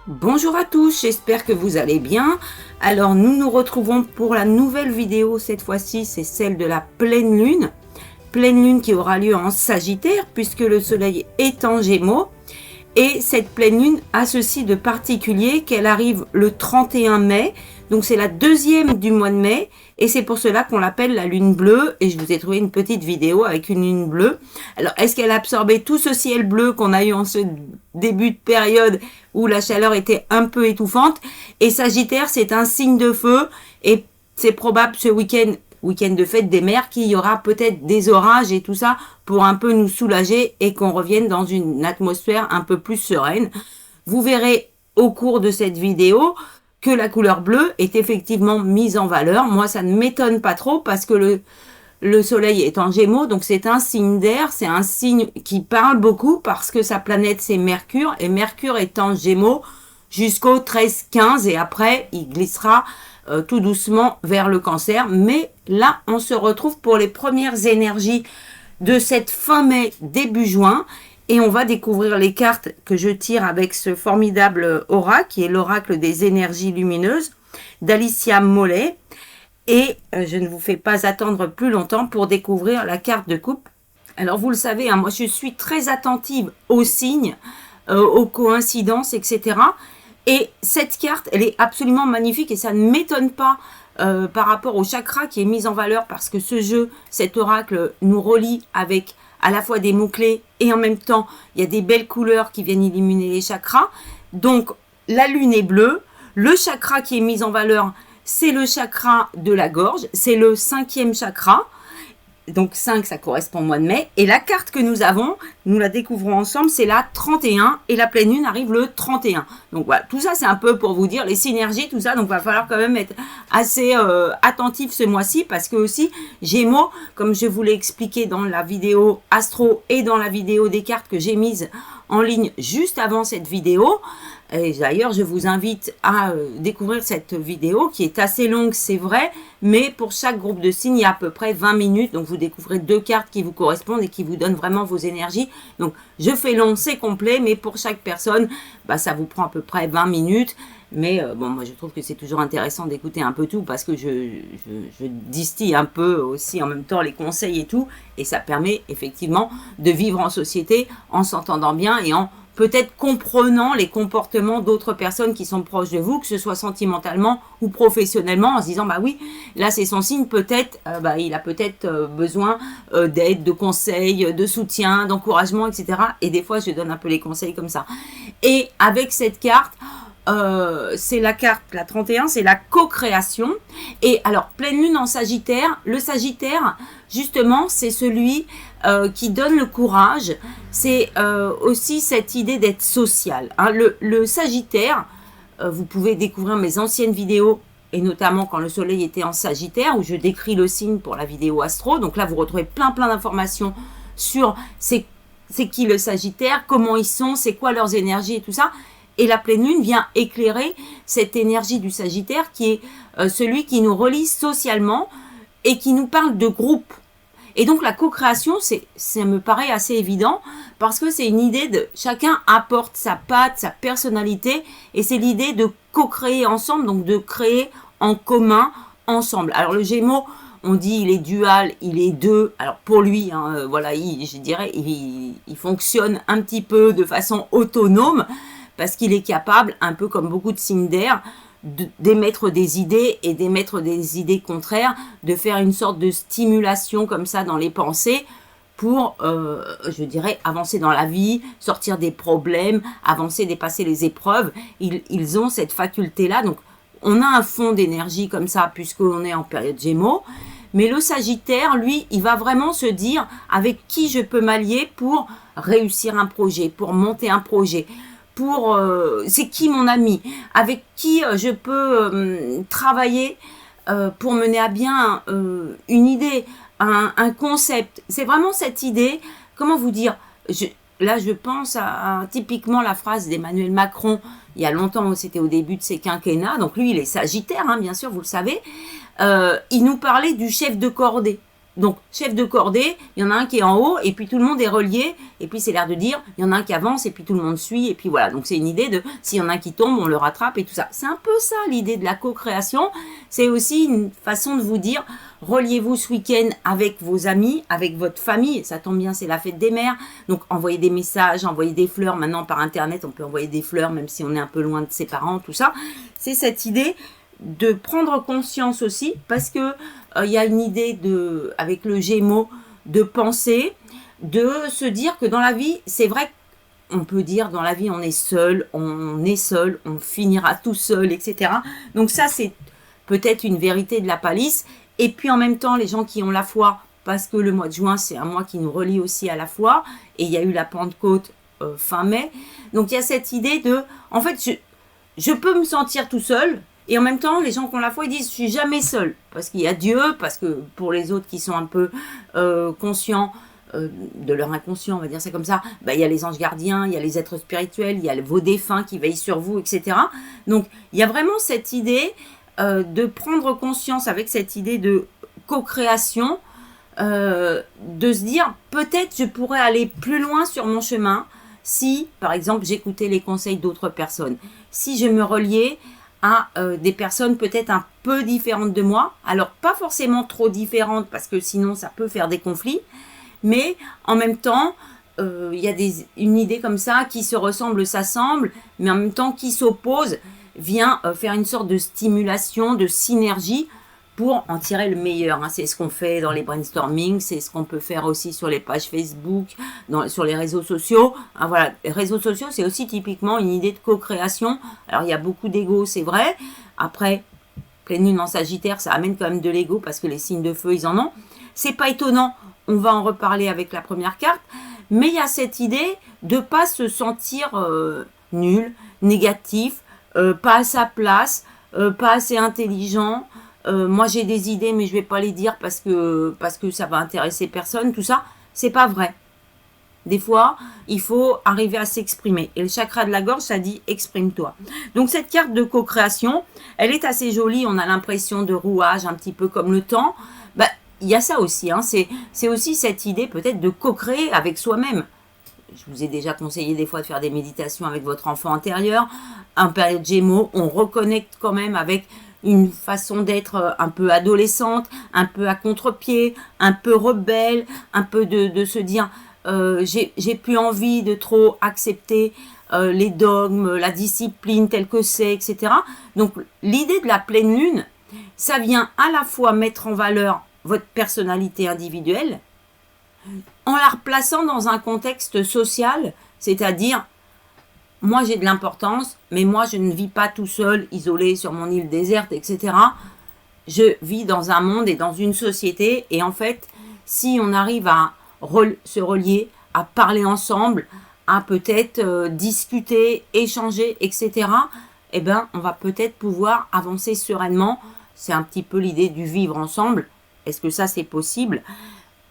Bonjour à tous, j'espère que vous allez bien. Alors nous nous retrouvons pour la nouvelle vidéo, cette fois-ci c'est celle de la pleine lune. Pleine lune qui aura lieu en Sagittaire puisque le soleil est en Gémeaux. Et cette pleine lune a ceci de particulier qu'elle arrive le 31 mai. Donc c'est la deuxième du mois de mai et c'est pour cela qu'on l'appelle la lune bleue. Et je vous ai trouvé une petite vidéo avec une lune bleue. Alors est-ce qu'elle a absorbé tout ce ciel bleu qu'on a eu en ce début de période où la chaleur était un peu étouffante? Et Sagittaire, c'est un signe de feu et c'est probable ce week-end de fête des mers qu'il y aura peut-être des orages et tout ça pour un peu nous soulager et qu'on revienne dans une atmosphère un peu plus sereine. Vous verrez au cours de cette vidéo que la couleur bleue est effectivement mise en valeur. Moi, ça ne m'étonne pas trop parce que le soleil est en Gémeaux, donc c'est un signe d'air, c'est un signe qui parle beaucoup parce que sa planète c'est Mercure et Mercure est en Gémeaux jusqu'au 13-15 et après il glissera tout doucement vers le Cancer. Mais là, on se retrouve pour les premières énergies de cette fin mai, début juin. Et on va découvrir les cartes que je tire avec ce formidable oracle, qui est l'oracle des énergies lumineuses, d'Alicia Mollet. Et je ne vous fais pas attendre plus longtemps pour découvrir la carte de coupe. Alors vous le savez, hein, moi je suis très attentive aux signes, aux coïncidences, etc. Et cette carte, elle est absolument magnifique et ça ne m'étonne pas par rapport au chakra qui est mis en valeur parce que ce jeu, cet oracle nous relie avec à la fois des mots-clés et en même temps, il y a des belles couleurs qui viennent illuminer les chakras. Donc, la lune est bleue. Le chakra qui est mis en valeur, c'est le chakra de la gorge. C'est le 5e chakra. Donc 5, ça correspond au mois de mai. Et la carte que nous avons, nous la découvrons ensemble, c'est la 31. Et la pleine lune arrive le 31. Donc voilà, tout ça c'est un peu pour vous dire les synergies, tout ça. Donc il va falloir quand même être assez attentif ce mois-ci. Parce que aussi, Gémeaux, comme je vous l'ai expliqué dans la vidéo Astro et dans la vidéo des cartes que j'ai mise en ligne juste avant cette vidéo. Et d'ailleurs, je vous invite à découvrir cette vidéo qui est assez longue, c'est vrai, mais pour chaque groupe de signes, il y a à peu près 20 minutes. Donc, vous découvrez 2 cartes qui vous correspondent et qui vous donnent vraiment vos énergies. Donc, je fais long, c'est complet, mais pour chaque personne, bah, ça vous prend à peu près 20 minutes. Mais bon, moi, je trouve que c'est toujours intéressant d'écouter un peu tout parce que je distille un peu aussi en même temps les conseils et tout. Et ça permet effectivement de vivre en société en s'entendant bien et en peut-être comprenant les comportements d'autres personnes qui sont proches de vous, que ce soit sentimentalement ou professionnellement, en se disant, bah oui, là c'est son signe, peut-être, il a peut-être besoin d'aide, de conseils, de soutien, d'encouragement, etc. Et des fois, je donne un peu les conseils comme ça. Et avec cette carte, c'est la carte, la 31, c'est la co-création. Et alors, pleine lune en Sagittaire, le Sagittaire, justement, c'est celui qui donne le courage. C'est aussi cette idée d'être social. Hein. Le Sagittaire, vous pouvez découvrir mes anciennes vidéos, et notamment quand le soleil était en Sagittaire, où je décris le signe pour la vidéo Astro. Donc là, vous retrouvez plein d'informations sur c'est qui le Sagittaire, comment ils sont, c'est quoi leurs énergies et tout ça. Et la pleine lune vient éclairer cette énergie du Sagittaire qui est celui qui nous relie socialement et qui nous parle de groupe. Et donc la co-création, ça me paraît assez évident parce que c'est une idée de chacun apporte sa patte, sa personnalité et c'est l'idée de co-créer ensemble, donc de créer en commun ensemble. Alors le Gémeaux, on dit il est dual, il est deux. Alors pour lui, hein, voilà, je dirais, il fonctionne un petit peu de façon autonome parce qu'il est capable, un peu comme beaucoup de signes d'air, d'émettre des idées et d'émettre des idées contraires, de faire une sorte de stimulation comme ça dans les pensées pour, je dirais, avancer dans la vie, sortir des problèmes, avancer, dépasser les épreuves. Ils ont cette faculté-là. Donc, on a un fond d'énergie comme ça puisqu'on est en période Gémeaux. Mais le Sagittaire, lui, il va vraiment se dire avec qui je peux m'allier pour réussir un projet, pour monter un projet. C'est qui mon ami, avec qui je peux travailler pour mener à bien une idée, un concept. C'est vraiment cette idée, comment vous dire, là je pense à typiquement la phrase d'Emmanuel Macron, il y a longtemps, c'était au début de ses quinquennats, donc lui il est Sagittaire, hein, bien sûr, vous le savez, il nous parlait du chef de cordée. Donc, chef de cordée, il y en a un qui est en haut, et puis tout le monde est relié, et puis c'est l'air de dire, il y en a un qui avance, et puis tout le monde suit, et puis voilà. Donc, c'est une idée de, s'il y en a un qui tombe, on le rattrape, et tout ça. C'est un peu ça, l'idée de la co-création. C'est aussi une façon de vous dire, reliez-vous ce week-end avec vos amis, avec votre famille. Ça tombe bien, c'est la fête des mères. Donc, envoyez des messages, envoyez des fleurs. Maintenant, par Internet, on peut envoyer des fleurs, même si on est un peu loin de ses parents, tout ça. C'est cette idée de prendre conscience aussi, parce que il y a une idée avec le Gémeaux, de penser, de se dire que dans la vie, c'est vrai qu'on peut dire dans la vie, on est seul, on finira tout seul, etc. Donc ça, c'est peut-être une vérité de la palisse. Et puis en même temps, les gens qui ont la foi, parce que le mois de juin, c'est un mois qui nous relie aussi à la foi, et il y a eu la Pentecôte fin mai. Donc il y a cette idée de, en fait, je peux me sentir tout seul. Et en même temps, les gens qui ont la foi, ils disent, je suis jamais seul. Parce qu'il y a Dieu, parce que pour les autres qui sont un peu conscients de leur inconscient, on va dire ça comme ça, bah, il y a les anges gardiens, il y a les êtres spirituels, il y a vos défunts qui veillent sur vous, etc. Donc, il y a vraiment cette idée de prendre conscience avec cette idée de co-création, de se dire, peut-être je pourrais aller plus loin sur mon chemin si, par exemple, j'écoutais les conseils d'autres personnes. Si je me reliais à des personnes peut-être un peu différentes de moi, alors pas forcément trop différentes parce que sinon ça peut faire des conflits, mais en même temps il y a une idée comme ça qui se ressemble, s'assemble, mais en même temps qui s'oppose, vient faire une sorte de stimulation, de synergie pour en tirer le meilleur. Hein. C'est ce qu'on fait dans les brainstorming, c'est ce qu'on peut faire aussi sur les pages Facebook, sur les réseaux sociaux. Hein, voilà, les réseaux sociaux, c'est aussi typiquement une idée de co-création. Alors, il y a beaucoup d'ego, c'est vrai. Après, pleine lune en Sagittaire, ça amène quand même de l'ego parce que les signes de feu, ils en ont. C'est pas étonnant, on va en reparler avec la première carte. Mais il y a cette idée de pas se sentir nul, négatif, pas à sa place, pas assez intelligent. Moi j'ai des idées mais je vais pas les dire parce que ça va intéresser personne, tout ça, c'est pas vrai. Des fois, il faut arriver à s'exprimer. Et le chakra de la gorge, ça dit exprime-toi. Donc cette carte de co-création, elle est assez jolie, on a l'impression de rouage, un petit peu comme le temps. Bah, il y a ça aussi, hein. C'est aussi cette idée peut-être de co-créer avec soi-même. Je vous ai déjà conseillé des fois de faire des méditations avec votre enfant intérieur. En période Gémeaux, on reconnecte quand même avec une façon d'être un peu adolescente, un peu à contre-pied, un peu rebelle, un peu de se dire j'ai plus envie de trop accepter les dogmes, la discipline telle que c'est, etc. Donc l'idée de la pleine lune, ça vient à la fois mettre en valeur votre personnalité individuelle en la replaçant dans un contexte social, c'est-à-dire moi j'ai de l'importance, mais moi je ne vis pas tout seul, isolé sur mon île déserte, etc. Je vis dans un monde et dans une société, et en fait, si on arrive à se relier, à parler ensemble, à peut-être discuter, échanger, etc., eh ben, on va peut-être pouvoir avancer sereinement. C'est un petit peu l'idée du vivre ensemble. Est-ce que ça c'est possible?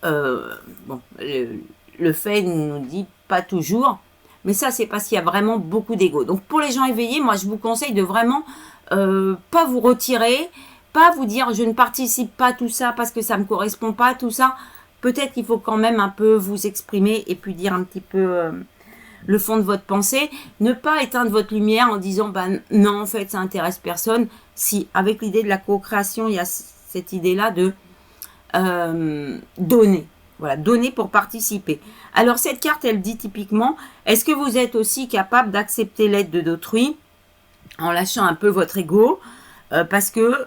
Bon, le fait nous dit pas toujours. Mais ça, c'est parce qu'il y a vraiment beaucoup d'ego. Donc, pour les gens éveillés, moi, je vous conseille de vraiment pas vous retirer, pas vous dire « je ne participe pas à tout ça parce que ça ne me correspond pas à tout ça ». Peut-être qu'il faut quand même un peu vous exprimer et puis dire un petit peu le fond de votre pensée. Ne pas éteindre votre lumière en disant bah, « non, en fait, ça intéresse personne ». Si, avec l'idée de la co-création, il y a cette idée-là de donner. Voilà, donner pour participer. Alors, cette carte, elle dit typiquement, est-ce que vous êtes aussi capable d'accepter l'aide d'autrui en lâchant un peu votre ego parce que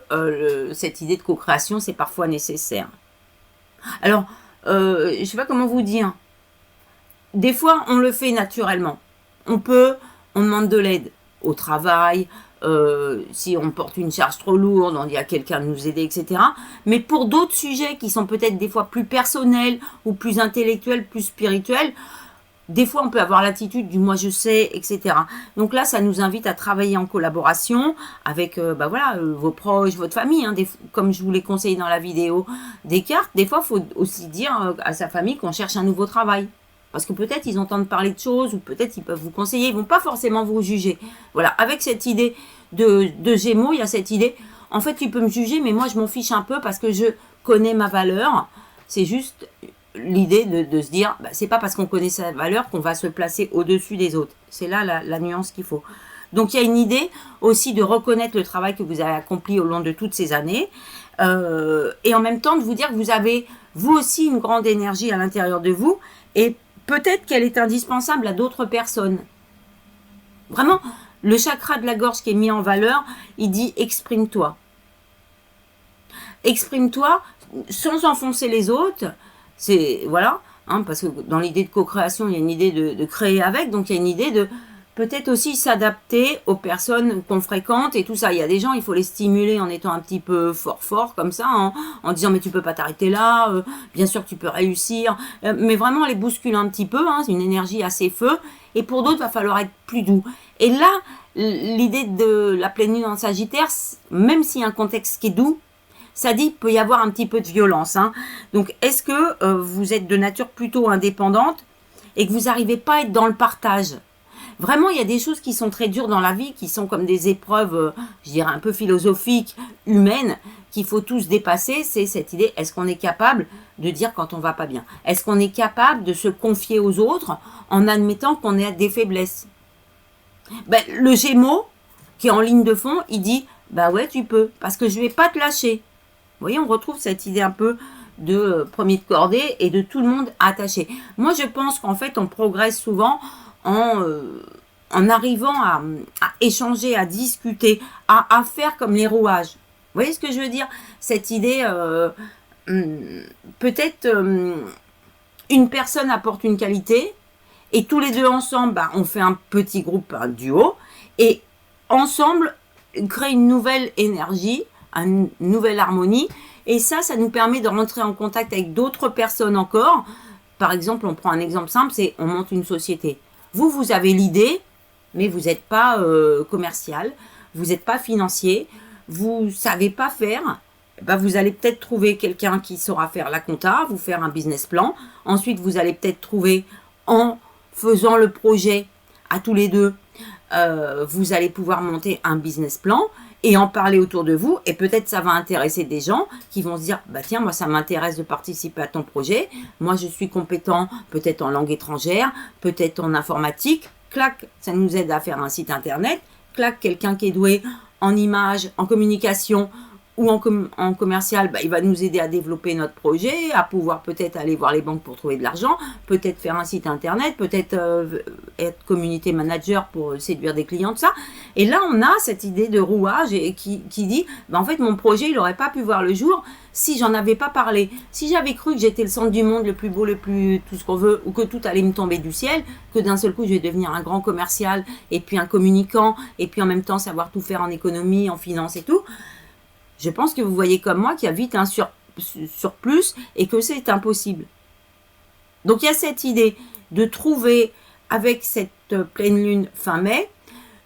cette idée de co-création, c'est parfois nécessaire. Alors, je ne sais pas comment vous dire. Des fois, on le fait naturellement. On demande de l'aide au travail, si on porte une charge trop lourde, on dit à quelqu'un de nous aider, etc. Mais pour d'autres sujets qui sont peut-être des fois plus personnels ou plus intellectuels, plus spirituels, des fois on peut avoir l'attitude du moi je sais, etc. Donc là, ça nous invite à travailler en collaboration avec vos proches, votre famille. Hein, comme je vous l'ai conseillé dans la vidéo des cartes, des fois il faut aussi dire à sa famille qu'on cherche un nouveau travail. Parce que peut-être ils entendent parler de choses ou peut-être ils peuvent vous conseiller, ils ne vont pas forcément vous juger. Voilà, avec cette idée de Gémeaux, il y a cette idée, en fait tu peux me juger mais moi je m'en fiche un peu parce que je connais ma valeur, c'est juste l'idée de se dire, bah, c'est pas parce qu'on connaît sa valeur qu'on va se placer au-dessus des autres. C'est là la nuance qu'il faut. Donc il y a une idée aussi de reconnaître le travail que vous avez accompli au long de toutes ces années, et en même temps de vous dire que vous avez vous aussi une grande énergie à l'intérieur de vous, et peut-être qu'elle est indispensable à d'autres personnes. Vraiment, le chakra de la gorge qui est mis en valeur, il dit exprime-toi. Exprime-toi sans enfoncer les autres. C'est voilà, hein, parce que dans l'idée de co-création, il y a une idée de créer avec, donc il y a une idée de peut-être aussi s'adapter aux personnes qu'on fréquente et tout ça. Il y a des gens, il faut les stimuler en étant un petit peu fort comme ça, en disant mais tu peux pas t'arrêter là, bien sûr que tu peux réussir, mais vraiment les bousculer un petit peu, hein, c'est une énergie assez feu. Et pour d'autres, il va falloir être plus doux. Et là, l'idée de la pleine lune en Sagittaire, même s'il y a un contexte qui est doux, ça dit qu'il peut y avoir un petit peu de violence. Hein. Donc, est-ce que vous êtes de nature plutôt indépendante et que vous n'arrivez pas à être dans le partage? Vraiment, il y a des choses qui sont très dures dans la vie, qui sont comme des épreuves, je dirais, un peu philosophiques, humaines, qu'il faut tous dépasser. C'est cette idée, est-ce qu'on est capable de dire quand on va pas bien? Est-ce qu'on est capable de se confier aux autres en admettant qu'on a des faiblesses? Ben, le Gémeaux, qui est en ligne de fond, il dit, bah ouais, tu peux, parce que je vais pas te lâcher. Vous voyez, on retrouve cette idée un peu de premier de cordée et de tout le monde attaché. Moi, je pense qu'en fait, on progresse souvent en arrivant à échanger, à discuter, à faire comme les rouages. Vous voyez ce que je veux dire? Cette idée, peut-être une personne apporte une qualité, et tous les deux ensemble, bah, on fait un petit groupe, un duo, et ensemble, crée une nouvelle énergie, une nouvelle harmonie, et ça nous permet de rentrer en contact avec d'autres personnes encore. Par exemple, on prend un exemple simple, c'est on monte une société. Vous avez l'idée, mais vous n'êtes pas commercial, vous n'êtes pas financier, vous ne savez pas faire. Ben vous allez peut-être trouver quelqu'un qui saura faire la compta, vous faire un business plan. Ensuite, vous allez peut-être trouver, en faisant le projet à tous les deux, vous allez pouvoir monter un business plan et en parler autour de vous. Et peut-être ça va intéresser des gens qui vont se dire, bah tiens, moi ça m'intéresse de participer à ton projet. Moi je suis compétent peut-être en langue étrangère, peut-être en informatique. Clac, ça nous aide à faire un site internet. Clac, quelqu'un qui est doué en images, en communication ou en commercial, bah, il va nous aider à développer notre projet, à pouvoir peut-être aller voir les banques pour trouver de l'argent, peut-être faire un site internet, peut-être être community manager pour séduire des clients, tout ça. Et là, on a cette idée de rouage et qui dit, bah, en fait, mon projet, il n'aurait pas pu voir le jour si j'en avais pas parlé. Si j'avais cru que j'étais le centre du monde, le plus beau, le plus tout ce qu'on veut, ou que tout allait me tomber du ciel, que d'un seul coup, je vais devenir un grand commercial, et puis un communicant, et puis en même temps savoir tout faire en économie, en finance et tout. Je pense que vous voyez comme moi qu'il y a vite un surplus et que c'est impossible. Donc il y a cette idée de trouver avec cette pleine lune fin mai,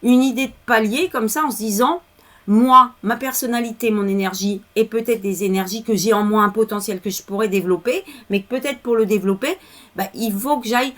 une idée de palier comme ça en se disant, moi, ma personnalité, mon énergie et peut-être des énergies que j'ai en moi, un potentiel que je pourrais développer, mais que peut-être pour le développer, bah, il faut que j'aille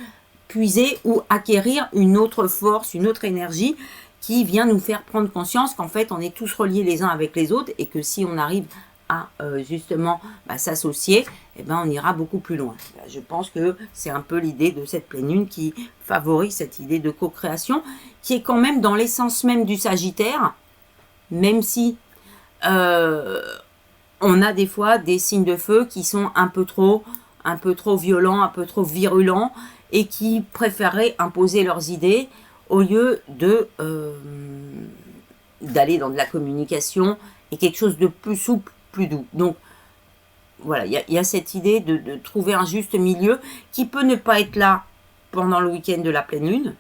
puiser ou acquérir une autre force, une autre énergie qui vient nous faire prendre conscience qu'en fait, on est tous reliés les uns avec les autres et que si on arrive à justement s'associer, eh ben, on ira beaucoup plus loin. Je pense que c'est un peu l'idée de cette pleine lune qui favorise cette idée de co-création, qui est quand même dans l'essence même du Sagittaire, même si on a des fois des signes de feu qui sont un peu trop violents, un peu trop virulents et qui préféreraient imposer leurs idées au lieu de d'aller dans de la communication et quelque chose de plus souple, plus doux. Donc, voilà, il y a cette idée de trouver un juste milieu qui peut ne pas être là pendant le week-end de la pleine lune,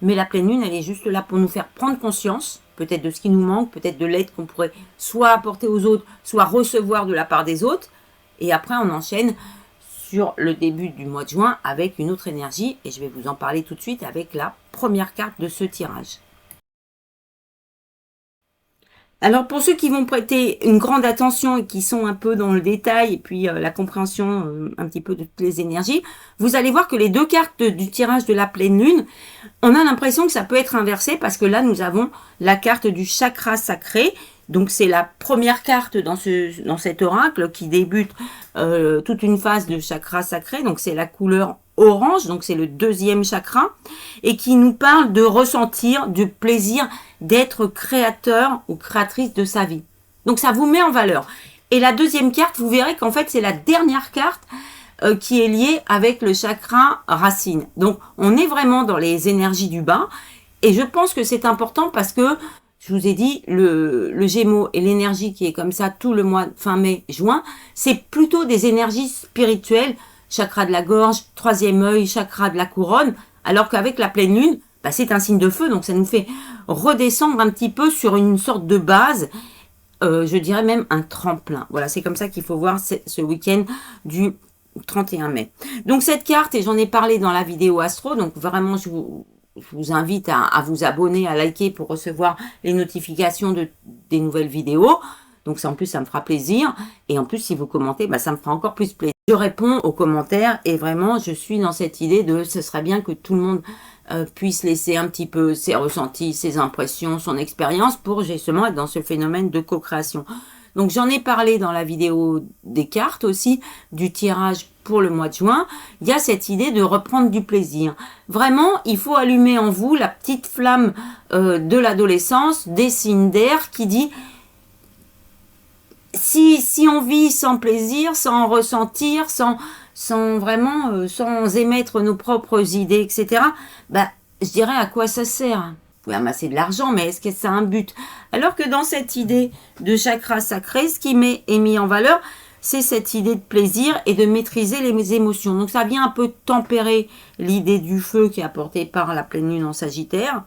mais la pleine lune, elle est juste là pour nous faire prendre conscience, peut-être de ce qui nous manque, peut-être de l'aide qu'on pourrait soit apporter aux autres, soit recevoir de la part des autres, et après on enchaîne sur le début du mois de juin avec une autre énergie, et je vais vous en parler tout de suite avec la première carte de ce tirage. Alors pour ceux qui vont prêter une grande attention et qui sont un peu dans le détail et puis la compréhension un petit peu de toutes les énergies, vous allez voir que les deux cartes du tirage de la pleine lune, on a l'impression que ça peut être inversé parce que là nous avons la carte du chakra sacré Donc c'est la première carte dans cet oracle qui débute toute une phase de chakra sacré. Donc c'est la couleur orange, donc c'est le deuxième chakra, et qui nous parle de ressentir du plaisir d'être créateur ou créatrice de sa vie. Donc ça vous met en valeur. Et la deuxième carte, vous verrez qu'en fait c'est la dernière carte qui est liée avec le chakra racine. Donc on est vraiment dans les énergies du bas, et je pense que c'est important parce que je vous ai dit, le Gémeaux et l'énergie qui est comme ça tout le mois fin mai, juin, c'est plutôt des énergies spirituelles, chakra de la gorge, troisième œil, chakra de la couronne, alors qu'avec la pleine lune, bah, c'est un signe de feu, donc ça nous fait redescendre un petit peu sur une sorte de base, je dirais même un tremplin. Voilà, c'est comme ça qu'il faut voir ce week-end du 31 mai. Donc cette carte, et j'en ai parlé dans la vidéo Astro, donc vraiment je vous invite à vous abonner, à liker pour recevoir les notifications des nouvelles vidéos. Donc ça, en plus, ça me fera plaisir. Et en plus, si vous commentez, bah, ça me fera encore plus plaisir. Je réponds aux commentaires et vraiment, je suis dans cette idée de ce serait bien que tout le monde puisse laisser un petit peu ses ressentis, ses impressions, son expérience pour justement être dans ce phénomène de co-création. Donc j'en ai parlé dans la vidéo des cartes aussi, du tirage pour le mois de juin. Il y a cette idée de reprendre du plaisir. Vraiment, il faut allumer en vous la petite flamme de l'adolescence, des signes d'air qui dit si on vit sans plaisir, sans ressentir, sans vraiment, sans émettre nos propres idées, etc., bah, je dirais à quoi ça sert? Vous pouvez amasser de l'argent, mais est-ce que ça a un but? Alors que dans cette idée de chakra sacré, ce qui est mis en valeur, c'est cette idée de plaisir et de maîtriser les émotions. Donc ça vient un peu tempérer l'idée du feu qui est apportée par la pleine lune en Sagittaire.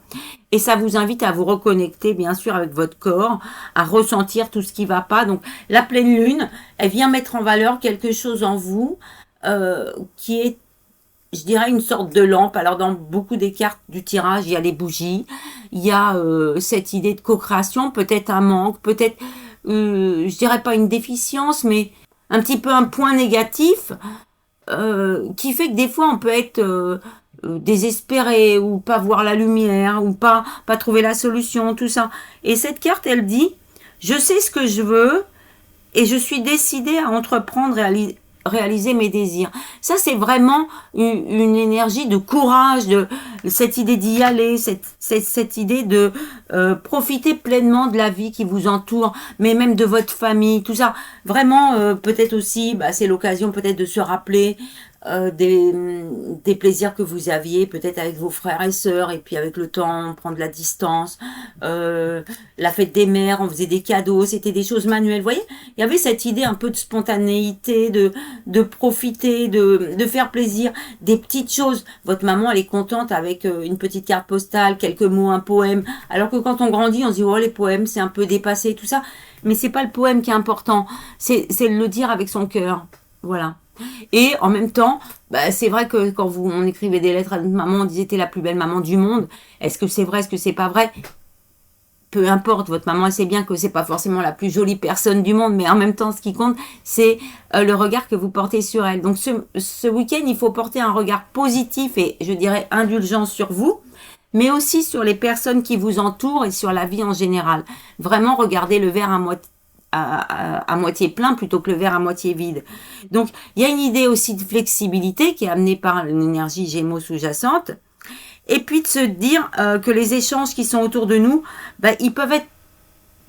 Et ça vous invite à vous reconnecter, bien sûr, avec votre corps, à ressentir tout ce qui ne va pas. Donc la pleine lune, elle vient mettre en valeur quelque chose en vous qui est, je dirais, une sorte de lampe. Alors dans beaucoup des cartes du tirage, il y a les bougies, il y a cette idée de co-création, peut-être un manque, peut-être, je dirais pas une déficience, mais un petit peu un point négatif qui fait que des fois on peut être désespéré ou pas voir la lumière ou pas trouver la solution, tout ça. Et cette carte, elle dit, je sais ce que je veux et je suis décidée à entreprendre et à réaliser mes désirs. Ça, c'est vraiment une énergie de courage, de cette idée d'y aller, cette idée de profiter pleinement de la vie qui vous entoure, mais même de votre famille, tout ça. Vraiment, peut-être aussi, bah, c'est l'occasion peut-être de se rappeler des plaisirs que vous aviez, peut-être avec vos frères et sœurs, et puis avec le temps, on prend de la distance. La fête des mères, on faisait des cadeaux, c'était des choses manuelles. Vous voyez, il y avait cette idée un peu de spontanéité, de profiter, de faire plaisir, des petites choses. Votre maman, elle est contente avec une petite carte postale, quelques mots, un poème. Alors que quand on grandit, on se dit, oh, les poèmes, c'est un peu dépassé, tout ça. Mais c'est pas le poème qui est important, c'est le dire avec son cœur. Voilà. Et en même temps, bah, c'est vrai que quand on écrivait des lettres à notre maman, on disait t'es la plus belle maman du monde. Est-ce que c'est vrai, est-ce que c'est pas vrai? Peu importe, votre maman, elle sait bien que c'est pas forcément la plus jolie personne du monde, mais en même temps, ce qui compte, c'est le regard que vous portez sur elle. Donc ce week-end, il faut porter un regard positif et, je dirais, indulgent sur vous, mais aussi sur les personnes qui vous entourent et sur la vie en général. Vraiment, regardez le verre à moitié plein plutôt que le verre à moitié vide. Donc, il y a une idée aussi de flexibilité qui est amenée par l'énergie Gémeaux sous-jacente. Et puis de se dire que les échanges qui sont autour de nous, bah, ils peuvent être,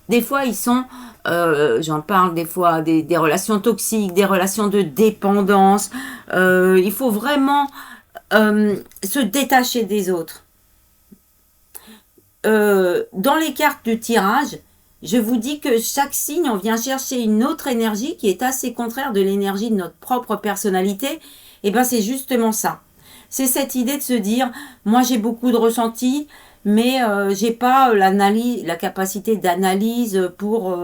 des fois, ils sont, j'en parle des fois, des relations toxiques, des relations de dépendance. Il faut vraiment se détacher des autres. Dans les cartes du tirage, je vous dis que chaque signe, on vient chercher une autre énergie qui est assez contraire de l'énergie de notre propre personnalité. Et ben c'est justement ça. C'est cette idée de se dire, moi j'ai beaucoup de ressentis, mais j'ai pas la capacité d'analyse pour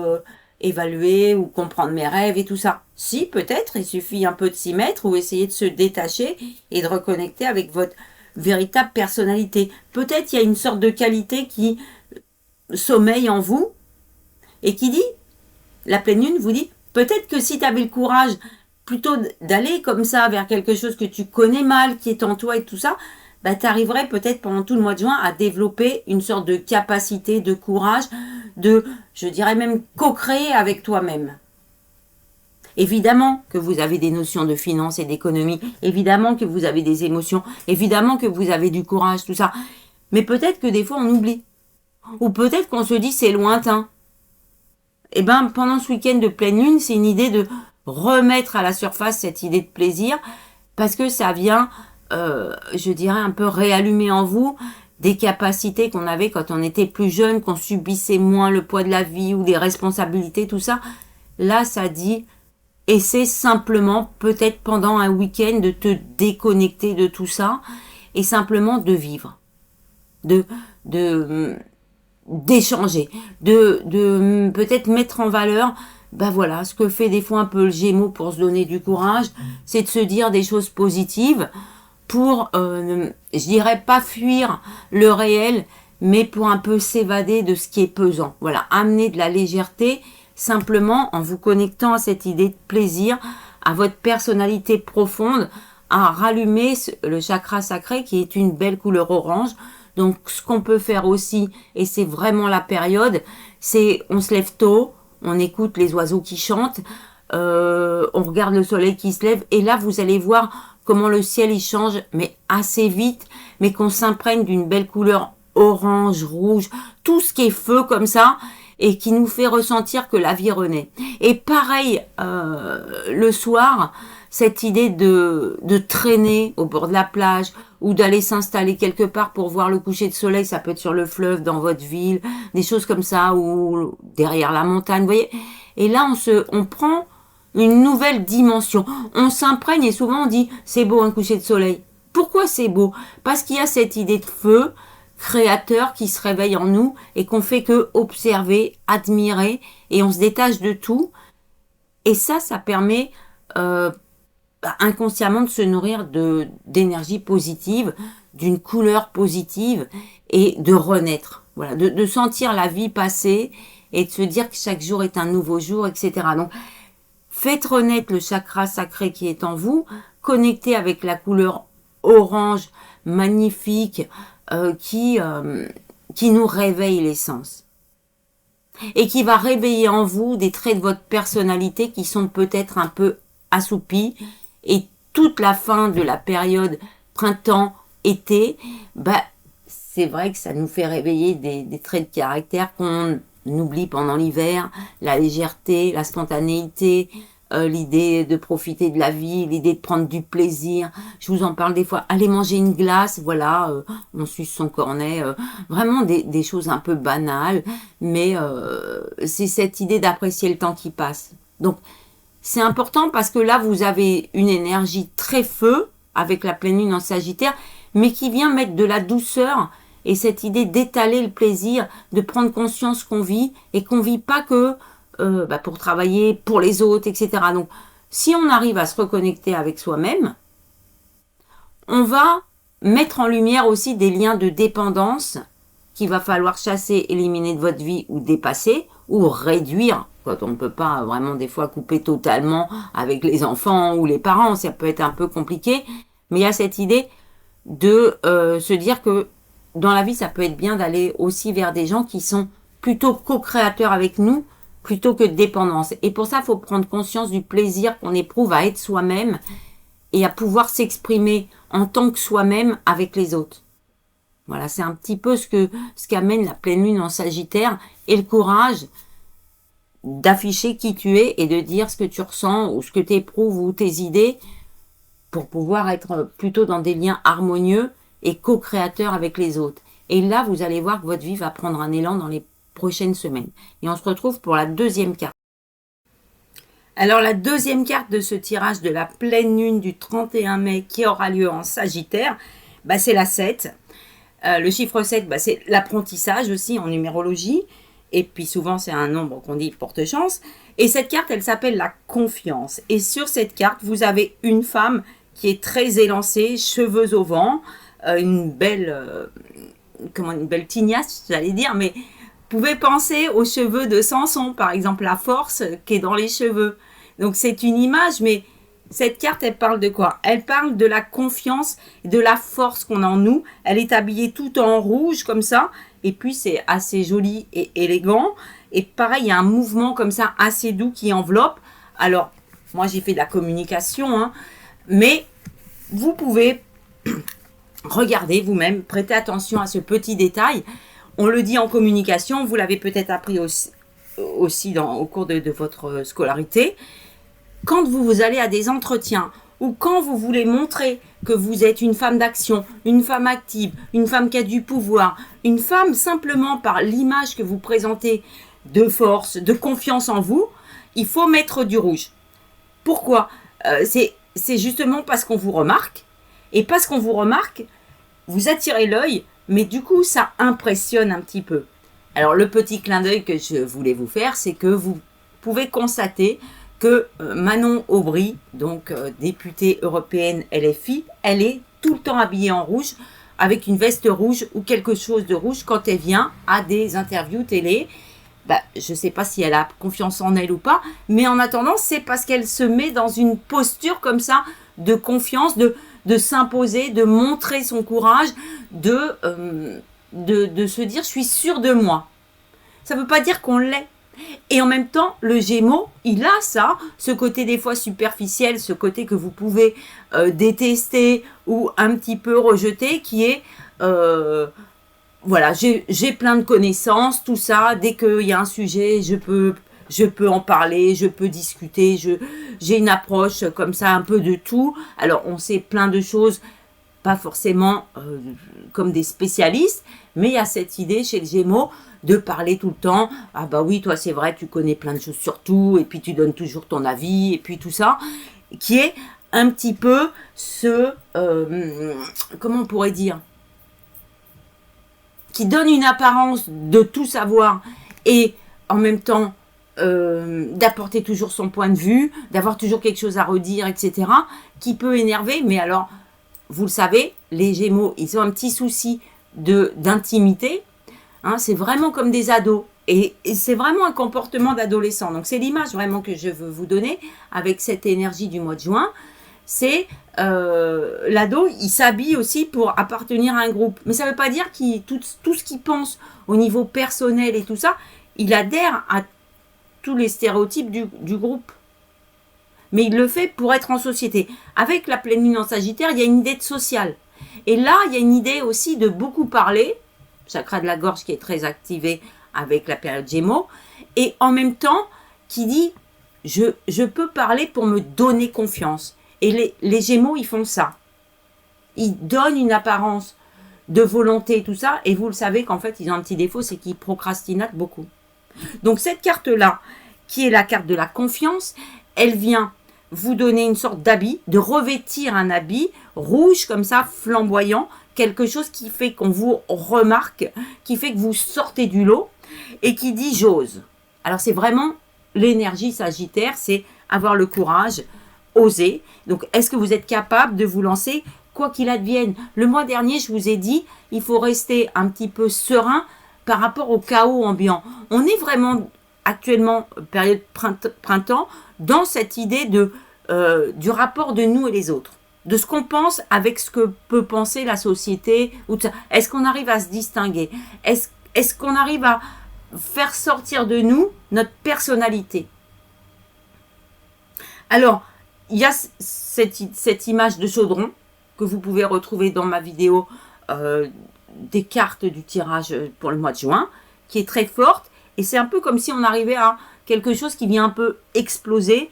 évaluer ou comprendre mes rêves et tout ça. Si, peut-être, il suffit un peu de s'y mettre ou essayer de se détacher et de reconnecter avec votre véritable personnalité. Peut-être il y a une sorte de qualité qui sommeille en vous, et qui dit, la pleine lune vous dit, peut-être que si tu avais le courage plutôt d'aller comme ça vers quelque chose que tu connais mal, qui est en toi et tout ça, bah, tu arriverais peut-être pendant tout le mois de juin à développer une sorte de capacité, de courage, je dirais même, co-créer avec toi-même. Évidemment que vous avez des notions de finance et d'économie, évidemment que vous avez des émotions, évidemment que vous avez du courage, tout ça. Mais peut-être que des fois on oublie. Ou peut-être qu'on se dit c'est lointain. Eh ben, pendant ce week-end de pleine lune, c'est une idée de remettre à la surface cette idée de plaisir, parce que ça vient, je dirais, un peu réallumer en vous des capacités qu'on avait quand on était plus jeune, qu'on subissait moins le poids de la vie ou des responsabilités, tout ça. Là, ça dit, essaie simplement, peut-être pendant un week-end, de te déconnecter de tout ça et simplement de vivre, d'échanger, de peut-être mettre en valeur, ben voilà, ce que fait des fois un peu le Gémeaux pour se donner du courage, c'est de se dire des choses positives pour, je dirais pas fuir le réel, mais pour un peu s'évader de ce qui est pesant. Voilà, amener de la légèreté, simplement en vous connectant à cette idée de plaisir, à votre personnalité profonde, à rallumer le chakra sacré qui est une belle couleur orange. Donc, ce qu'on peut faire aussi, et c'est vraiment la période, c'est on se lève tôt, on écoute les oiseaux qui chantent, on regarde le soleil qui se lève, et là, vous allez voir comment le ciel il change, mais assez vite, mais qu'on s'imprègne d'une belle couleur orange, rouge, tout ce qui est feu comme ça, et qui nous fait ressentir que la vie renaît. Et pareil, le soir, cette idée de traîner au bord de la plage ou d'aller s'installer quelque part pour voir le coucher de soleil, ça peut être sur le fleuve, dans votre ville, des choses comme ça, ou derrière la montagne, vous voyez. Et là, on prend une nouvelle dimension. On s'imprègne et souvent on dit, c'est beau un coucher de soleil. Pourquoi c'est beau? Parce qu'il y a cette idée de feu créateur qui se réveille en nous et qu'on fait que observer, admirer, et on se détache de tout. Et ça permet inconsciemment de se nourrir d'énergie positive, d'une couleur positive et de renaître. Voilà, de sentir la vie passer et de se dire que chaque jour est un nouveau jour, etc. Donc, faites renaître le chakra sacré qui est en vous, connectez avec la couleur orange magnifique qui nous réveille l'essence et qui va réveiller en vous des traits de votre personnalité qui sont peut-être un peu assoupis, et toute la fin de la période printemps-été, bah, c'est vrai que ça nous fait réveiller des traits de caractère qu'on oublie pendant l'hiver, la légèreté, la spontanéité, l'idée de profiter de la vie, l'idée de prendre du plaisir. Je vous en parle des fois. Aller manger une glace, voilà, on suce son cornet. Vraiment des choses un peu banales, mais c'est cette idée d'apprécier le temps qui passe. Donc, c'est important parce que là, vous avez une énergie très feu avec la pleine lune en Sagittaire, mais qui vient mettre de la douceur et cette idée d'étaler le plaisir, de prendre conscience qu'on vit et qu'on vit pas que pour travailler pour les autres, etc. Donc, si on arrive à se reconnecter avec soi-même, on va mettre en lumière aussi des liens de dépendance qu'il va falloir chasser, éliminer de votre vie ou dépasser ou réduire quand on ne peut pas vraiment des fois couper totalement avec les enfants ou les parents, ça peut être un peu compliqué, mais il y a cette idée de se dire que dans la vie, ça peut être bien d'aller aussi vers des gens qui sont plutôt co-créateurs avec nous, plutôt que de dépendance. Et pour ça, il faut prendre conscience du plaisir qu'on éprouve à être soi-même et à pouvoir s'exprimer en tant que soi-même avec les autres. Voilà, c'est un petit peu ce qu'amène la pleine lune en Sagittaire, et le courage d'afficher qui tu es et de dire ce que tu ressens ou ce que tu éprouves ou tes idées pour pouvoir être plutôt dans des liens harmonieux et co-créateurs avec les autres. Et là, vous allez voir que votre vie va prendre un élan dans les prochaines semaines. Et on se retrouve pour la deuxième carte. Alors, la deuxième carte de ce tirage de la pleine lune du 31 mai qui aura lieu en Sagittaire, c'est la 7. Le chiffre 7, c'est l'apprentissage aussi en numérologie. Et puis souvent, c'est un nombre qu'on dit porte chance. Et cette carte, elle s'appelle la confiance. Et sur cette carte, vous avez une femme qui est très élancée, cheveux au vent, une belle tignasse, j'allais dire, mais vous pouvez penser aux cheveux de Samson, par exemple, la force qui est dans les cheveux. Donc c'est une image, mais Cette carte, elle parle de quoi? Elle parle de la confiance, de la force qu'on a en nous. Elle est habillée tout en rouge comme ça. Et puis, c'est assez joli et élégant. Et pareil, il y a un mouvement comme ça assez doux qui enveloppe. Alors, moi, j'ai fait de la communication, hein, mais vous pouvez regarder vous-même, prêter attention à ce petit détail. On le dit en communication, vous l'avez peut-être appris aussi au cours de votre scolarité. Quand vous allez à des entretiens ou quand vous voulez montrer que vous êtes une femme d'action, une femme active, une femme qui a du pouvoir, une femme simplement par l'image que vous présentez de force, de confiance en vous, il faut mettre du rouge. Pourquoi? C'est justement parce qu'on vous remarque, et parce qu'on vous remarque, vous attirez l'œil, mais du coup ça impressionne un petit peu. Alors le petit clin d'œil que je voulais vous faire, c'est que vous pouvez constater que Manon Aubry, donc députée européenne LFI, elle est tout le temps habillée en rouge, avec une veste rouge ou quelque chose de rouge quand elle vient à des interviews télé. Je ne sais pas si elle a confiance en elle ou pas, mais en attendant, c'est parce qu'elle se met dans une posture comme ça de confiance, de s'imposer, de montrer son courage, de se dire « je suis sûre de moi ». Ça ne veut pas dire qu'on l'est. Et en même temps, le Gémeaux, il a ça, ce côté des fois superficiel, ce côté que vous pouvez détester ou un petit peu rejeter, qui est, voilà, j'ai plein de connaissances, tout ça, dès qu'il y a un sujet, je peux en parler, je peux discuter, j'ai une approche comme ça, un peu de tout. Alors, on sait plein de choses, pas forcément comme des spécialistes, mais il y a cette idée chez le Gémeaux de parler tout le temps. Ah bah oui, toi c'est vrai, tu connais plein de choses sur tout, et puis tu donnes toujours ton avis, et puis tout ça, qui est un petit peu ce, comment on pourrait dire, qui donne une apparence de tout savoir, et en même temps d'apporter toujours son point de vue, d'avoir toujours quelque chose à redire, etc., qui peut énerver, mais alors, vous le savez, les Gémeaux, ils ont un petit souci d'intimité. Hein, c'est vraiment comme des ados. Et c'est vraiment un comportement d'adolescent. Donc, c'est l'image vraiment que je veux vous donner avec cette énergie du mois de juin. C'est l'ado, il s'habille aussi pour appartenir à un groupe. Mais ça ne veut pas dire qu'il tout ce qu'il pense au niveau personnel et tout ça, il adhère à tous les stéréotypes du groupe. Mais il le fait pour être en société. Avec la pleine lune en Sagittaire, il y a une idée de social. Et là, il y a une idée aussi de beaucoup parler, chakra de la gorge qui est très activé avec la période Gémeaux, et en même temps, qui dit, je peux parler pour me donner confiance. Et les Gémeaux, ils font ça. Ils donnent une apparence de volonté, tout ça, et vous le savez qu'en fait, ils ont un petit défaut, c'est qu'ils procrastinent beaucoup. Donc cette carte-là, qui est la carte de la confiance, elle vient vous donner une sorte d'habit, de revêtir un habit rouge comme ça, flamboyant, quelque chose qui fait qu'on vous remarque, qui fait que vous sortez du lot et qui dit j'ose. Alors c'est vraiment l'énergie sagittaire, c'est avoir le courage, oser. Donc est-ce que vous êtes capable de vous lancer quoi qu'il advienne? Le mois dernier, je vous ai dit, il faut rester un petit peu serein par rapport au chaos ambiant. On est vraiment actuellement, période printemps, dans cette idée du rapport de nous et les autres, de ce qu'on pense avec ce que peut penser la société. Est-ce qu'on arrive à se distinguer? Est-ce qu'on arrive à faire sortir de nous notre personnalité? Alors, il y a cette image de chaudron que vous pouvez retrouver dans ma vidéo des cartes du tirage pour le mois de juin, qui est très forte. Et c'est un peu comme si on arrivait à quelque chose qui vient un peu exploser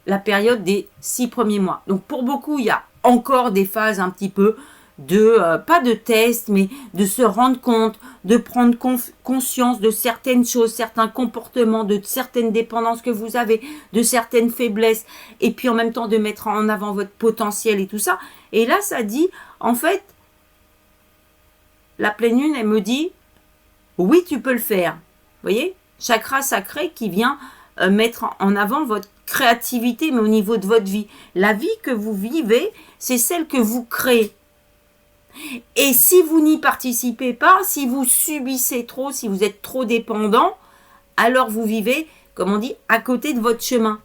la période des 6 premiers mois. Donc pour beaucoup, il y a encore des phases un petit peu pas de test, mais de se rendre compte, de prendre conscience de certaines choses, certains comportements, de certaines dépendances que vous avez, de certaines faiblesses, et puis en même temps de mettre en avant votre potentiel et tout ça. Et là, ça dit, en fait, la pleine lune, elle me dit, oui, tu peux le faire. Vous voyez, chakra sacré qui vient mettre en avant votre créativité, mais au niveau de votre vie. La vie que vous vivez, c'est celle que vous créez. Et si vous n'y participez pas, si vous subissez trop, si vous êtes trop dépendant, alors vous vivez, comme on dit, à côté de votre chemin.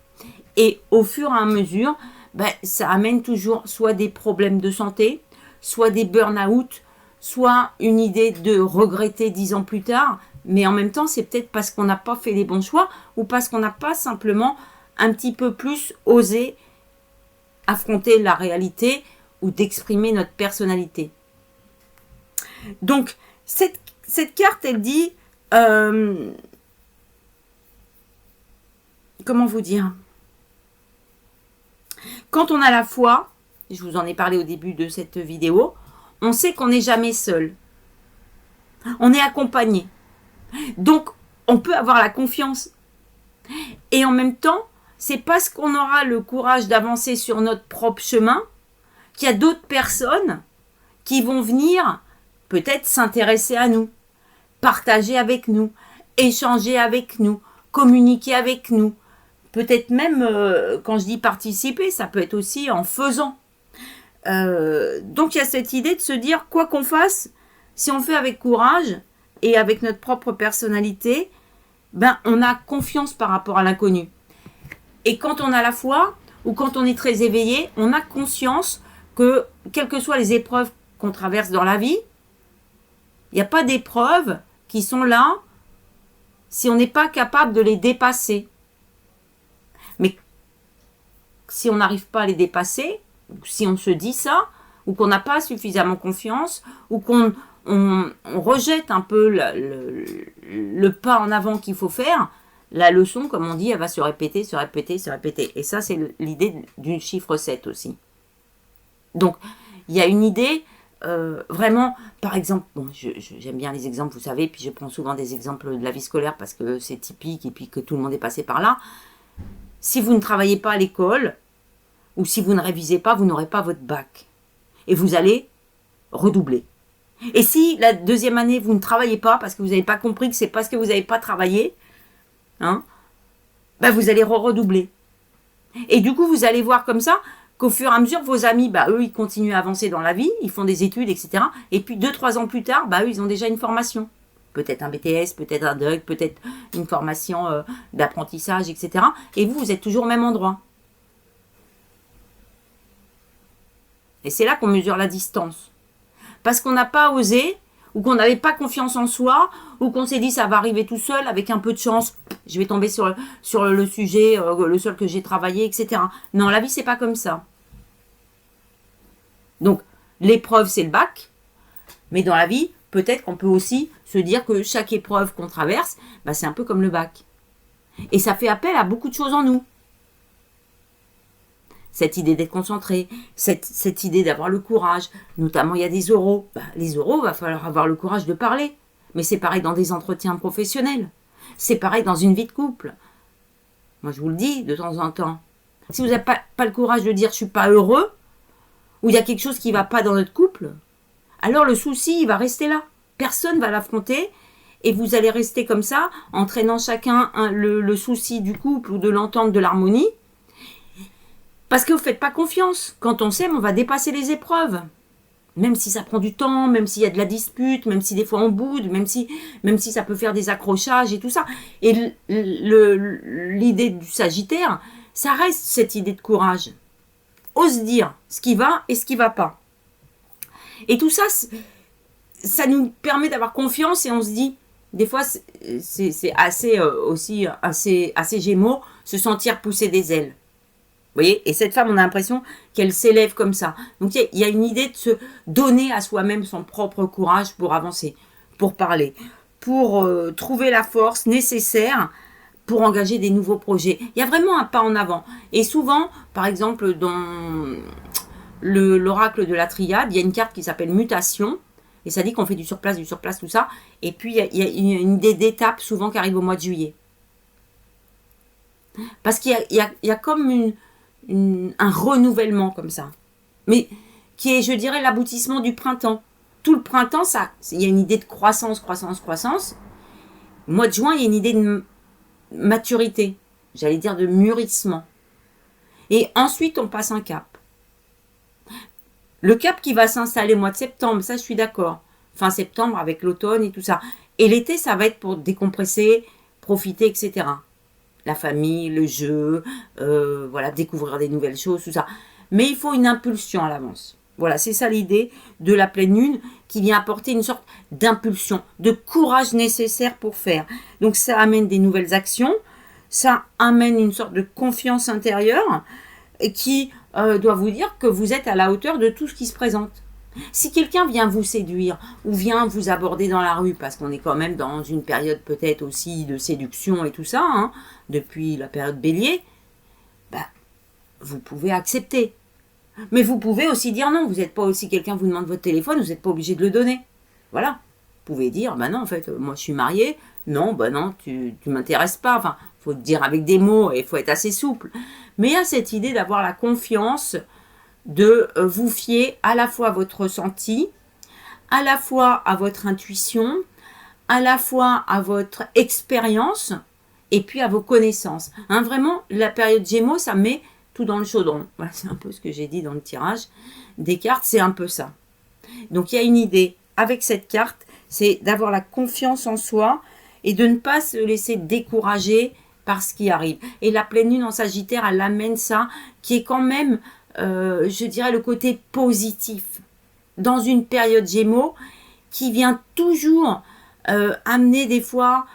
Et au fur et à mesure, ben, ça amène toujours soit des problèmes de santé, soit des burn-out, soit une idée de regretter 10 ans plus tard, mais en même temps, c'est peut-être parce qu'on n'a pas fait les bons choix ou parce qu'on n'a pas simplement un petit peu plus osé affronter la réalité ou d'exprimer notre personnalité. Donc, cette carte, elle dit, comment vous dire, quand on a la foi, je vous en ai parlé au début de cette vidéo, on sait qu'on n'est jamais seul. On est accompagné. Donc, on peut avoir la confiance. Et en même temps, c'est parce qu'on aura le courage d'avancer sur notre propre chemin qu'il y a d'autres personnes qui vont venir peut-être s'intéresser à nous, partager avec nous, échanger avec nous, communiquer avec nous. Peut-être même, quand je dis participer, ça peut être aussi en faisant. Donc il y a cette idée de se dire, quoi qu'on fasse, si on le fait avec courage et avec notre propre personnalité, ben on a confiance par rapport à l'inconnu. Et quand on a la foi, ou quand on est très éveillé, on a conscience que, quelles que soient les épreuves qu'on traverse dans la vie, il n'y a pas d'épreuves qui sont là si on n'est pas capable de les dépasser. Mais si on n'arrive pas à les dépasser, si on se dit ça, ou qu'on n'a pas suffisamment confiance, ou qu'on rejette un peu le pas en avant qu'il faut faire, la leçon, comme on dit, elle va se répéter, se répéter, se répéter. Et ça, c'est l'idée du chiffre 7 aussi. Donc, il y a une idée, vraiment, par exemple, bon, j'aime bien les exemples, vous savez, puis je prends souvent des exemples de la vie scolaire parce que c'est typique et puis que tout le monde est passé par là. Si vous ne travaillez pas à l'école, ou si vous ne révisez pas, vous n'aurez pas votre bac. Et vous allez redoubler. Et si la deuxième année, vous ne travaillez pas, parce que vous n'avez pas compris que c'est parce que vous n'avez pas travaillé, hein, ben vous allez redoubler. Et du coup, vous allez voir comme ça qu'au fur et à mesure, vos amis, bah, eux, ils continuent à avancer dans la vie, ils font des études, etc. Et puis 2-3 ans plus tard, bah, eux, ils ont déjà une formation. Peut-être un BTS, peut-être un DUG, peut-être une formation d'apprentissage, etc. Et vous, vous êtes toujours au même endroit. Et c'est là qu'on mesure la distance. Parce qu'on n'a pas osé, ou qu'on n'avait pas confiance en soi, ou qu'on s'est dit ça va arriver tout seul, avec un peu de chance, je vais tomber sur le sujet, le seul que j'ai travaillé, etc. Non, la vie, c'est pas comme ça. Donc, l'épreuve, c'est le bac, mais dans la vie, peut-être qu'on peut aussi se dire que chaque épreuve qu'on traverse, bah, c'est un peu comme le bac. Et ça fait appel à beaucoup de choses en nous. Cette idée d'être concentré, cette idée d'avoir le courage, notamment il y a des oraux. Bah, les oraux, il va falloir avoir le courage de parler. Mais c'est pareil dans des entretiens professionnels. C'est pareil dans une vie de couple. Moi, je vous le dis de temps en temps. Si vous n'avez pas le courage de dire « je ne suis pas heureux », ou il y a quelque chose qui ne va pas dans notre couple, alors le souci, il va rester là. Personne ne va l'affronter et vous allez rester comme ça, entraînant chacun le souci du couple ou de l'entente, de l'harmonie. Parce que vous ne faites pas confiance. Quand on s'aime, on va dépasser les épreuves. Même si ça prend du temps, même s'il y a de la dispute, même si des fois on boude, même si ça peut faire des accrochages et tout ça. Et l'idée du Sagittaire, ça reste cette idée de courage. Ose dire ce qui va et ce qui ne va pas. Et tout ça, ça nous permet d'avoir confiance et on se dit, des fois c'est assez Gémeaux, se sentir pousser des ailes. Vous voyez, et cette femme, on a l'impression qu'elle s'élève comme ça. Donc, il y a une idée de se donner à soi-même son propre courage pour avancer, pour parler, pour trouver la force nécessaire pour engager des nouveaux projets. Il y a vraiment un pas en avant. Et souvent, par exemple, dans l'oracle de la triade, il y a une carte qui s'appelle mutation. Et ça dit qu'on fait du surplace, tout ça. Et puis, il y a une idée d'étape souvent qui arrive au mois de juillet. Parce qu'il y a comme un renouvellement comme ça, mais qui est, je dirais, l'aboutissement du printemps. Tout le printemps, il y a une idée de croissance. Au mois de juin, il y a une idée de maturité, j'allais dire de mûrissement. Et ensuite, on passe un cap. Le cap qui va s'installer au mois de septembre, ça je suis d'accord. Fin septembre avec l'automne et tout ça. Et l'été, ça va être pour décompresser, profiter, etc. la famille, le jeu, voilà, découvrir des nouvelles choses, tout ça. Mais il faut une impulsion à l'avance. Voilà, c'est ça l'idée de la pleine lune qui vient apporter une sorte d'impulsion, de courage nécessaire pour faire. Donc ça amène des nouvelles actions, ça amène une sorte de confiance intérieure qui doit vous dire que vous êtes à la hauteur de tout ce qui se présente. Si quelqu'un vient vous séduire ou vient vous aborder dans la rue, parce qu'on est quand même dans une période peut-être aussi de séduction et tout ça, hein, depuis la période bélier, bah, vous pouvez accepter. Mais vous pouvez aussi dire non, vous n'êtes pas aussi quelqu'un vous demande votre téléphone, vous n'êtes pas obligé de le donner. Voilà. Vous pouvez dire, bah non, en fait, moi je suis mariée, non, bah non, tu m'intéresses pas. Enfin, il faut le dire avec des mots et il faut être assez souple. Mais il y a cette idée d'avoir la confiance de vous fier à la fois à votre ressenti, à la fois à votre intuition, à la fois à votre expérience et puis à vos connaissances. Hein, vraiment, la période Gémeaux, ça met tout dans le chaudron. Voilà, c'est un peu ce que j'ai dit dans le tirage des cartes, c'est un peu ça. Donc il y a une idée avec cette carte, c'est d'avoir la confiance en soi et de ne pas se laisser décourager par ce qui arrive. Et la pleine lune en Sagittaire, elle amène ça, qui est quand même, je dirais, le côté positif dans une période Gémeaux qui vient toujours amener des fois